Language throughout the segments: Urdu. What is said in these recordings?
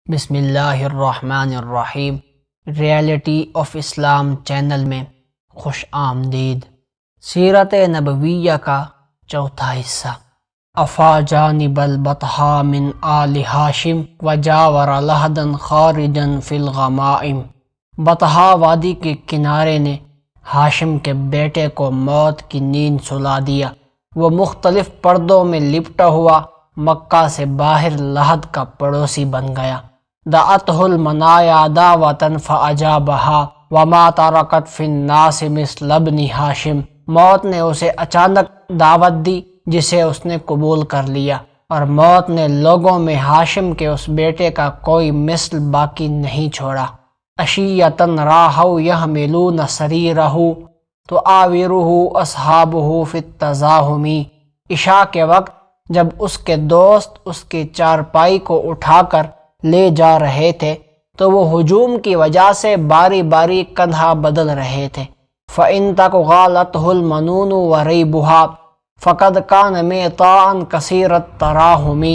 بسم اللہ الرحمن الرحیم۔ ریئلٹی آف اسلام چینل میں خوش آمدید۔ سیرت نبویہ کا چوتھا حصہ۔ افا جانب البطحاء من آل ہاشم وجاور لہدا خارجا فی الغمائم۔ بطحاء وادی کے کنارے نے ہاشم کے بیٹے کو موت کی نیند سلا دیا۔ وہ مختلف پردوں میں لپٹا ہوا مکہ سے باہر لحد کا پڑوسی بن گیا۔ دعتہ المنایا دعوۃ فاجابها وما ترکت فی الناس مثل ابن ہاشم۔ موت نے اسے اچانک دعوت دی جسے اس نے قبول کر لیا، اور موت نے لوگوں میں ہاشم کے اس بیٹے کا کوئی مثل باقی نہیں چھوڑا۔ عشیۃ راہوا یحملون سریرہ تعاورہ اصحابہ فی التزاحم۔ عشاء کے وقت جب اس کے دوست اس کی چارپائی کو اٹھا کر لے جا رہے تھے تو وہ ہجوم کی وجہ سے باری باری کندھا بدل رہے تھے۔ فَإِن تَكُ غَالَتْهُ الْمَنُونُ وَرَيْبُهَا فَقَدْ كَانَ مِعْطَاءً كَثِيرَ التَّرَاحُمِ۔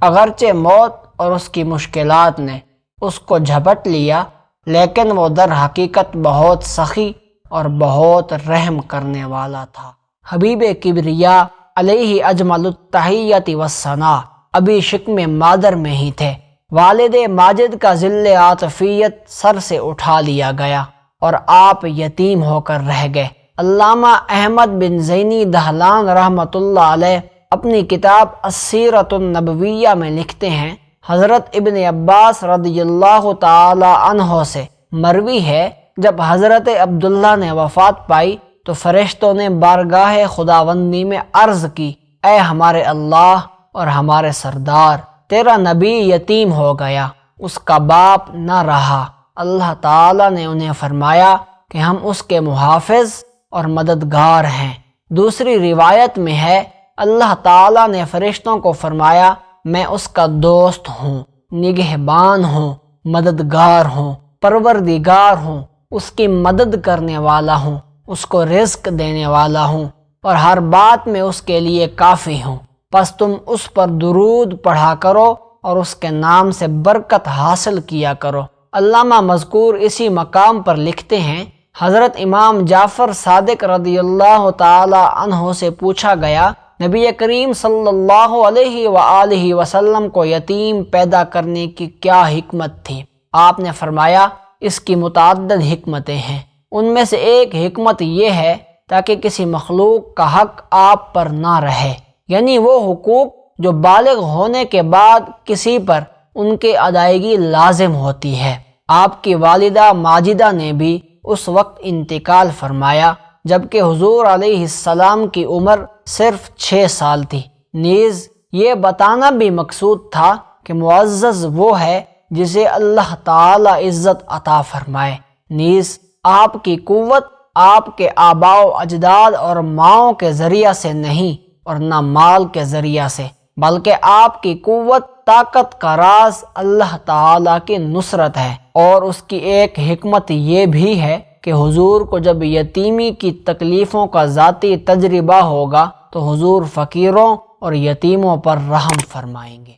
اگرچہ موت اور اس کی مشکلات نے اس کو جھپٹ لیا، لیکن وہ در حقیقت بہت سخی اور بہت رحم کرنے والا تھا۔ حبیب کبریا علیہ اجمل التحیۃ والثناء ابھی شکم مادر میں ہی تھے۔ والد ماجد کا ذل عاطفیت سر سے اٹھا لیا گیا اور آپ یتیم ہو کر رہ گئے۔ علامہ احمد بن زینی دہلان رحمۃ اللہ علیہ اپنی کتاب السیرۃ النبویہ میں لکھتے ہیں، حضرت ابن عباس رضی اللہ تعالی عنہ سے مروی ہے، جب حضرت عبداللہ نے وفات پائی تو فرشتوں نے بارگاہ خداوندی میں عرض کی، اے ہمارے اللہ اور ہمارے سردار، تیرا نبی یتیم ہو گیا، اس کا باپ نہ رہا۔ اللہ تعالیٰ نے انہیں فرمایا کہ ہم اس کے محافظ اور مددگار ہیں۔ دوسری روایت میں ہے، اللہ تعالیٰ نے فرشتوں کو فرمایا، میں اس کا دوست ہوں، نگہبان ہوں، مددگار ہوں، پروردگار ہوں، اس کی مدد کرنے والا ہوں، اس کو رزق دینے والا ہوں، اور ہر بات میں اس کے لیے کافی ہوں۔ پس تم اس پر درود پڑھا کرو اور اس کے نام سے برکت حاصل کیا کرو۔ علامہ مذکور اسی مقام پر لکھتے ہیں، حضرت امام جعفر صادق رضی اللہ تعالی عنہ سے پوچھا گیا، نبی کریم صلی اللہ علیہ وآلہ وسلم کو یتیم پیدا کرنے کی کیا حکمت تھی؟ آپ نے فرمایا، اس کی متعدد حکمتیں ہیں، ان میں سے ایک حکمت یہ ہے تاکہ کسی مخلوق کا حق آپ پر نہ رہے، یعنی وہ حقوق جو بالغ ہونے کے بعد کسی پر ان کے ادائیگی لازم ہوتی ہے۔ آپ کی والدہ ماجدہ نے بھی اس وقت انتقال فرمایا جبکہ حضور علیہ السلام کی عمر صرف 6 سال تھی۔ نیز یہ بتانا بھی مقصود تھا کہ معزز وہ ہے جسے اللہ تعالی عزت عطا فرمائے۔ نیز آپ کی قوت آپ کے آباء و اجداد اور ماؤں کے ذریعہ سے نہیں اور نہ مال کے ذریعہ سے، بلکہ آپ کی قوت طاقت کا راز اللہ تعالیٰ کی نصرت ہے۔ اور اس کی ایک حکمت یہ بھی ہے کہ حضور کو جب یتیمی کی تکلیفوں کا ذاتی تجربہ ہوگا تو حضور فقیروں اور یتیموں پر رحم فرمائیں گے۔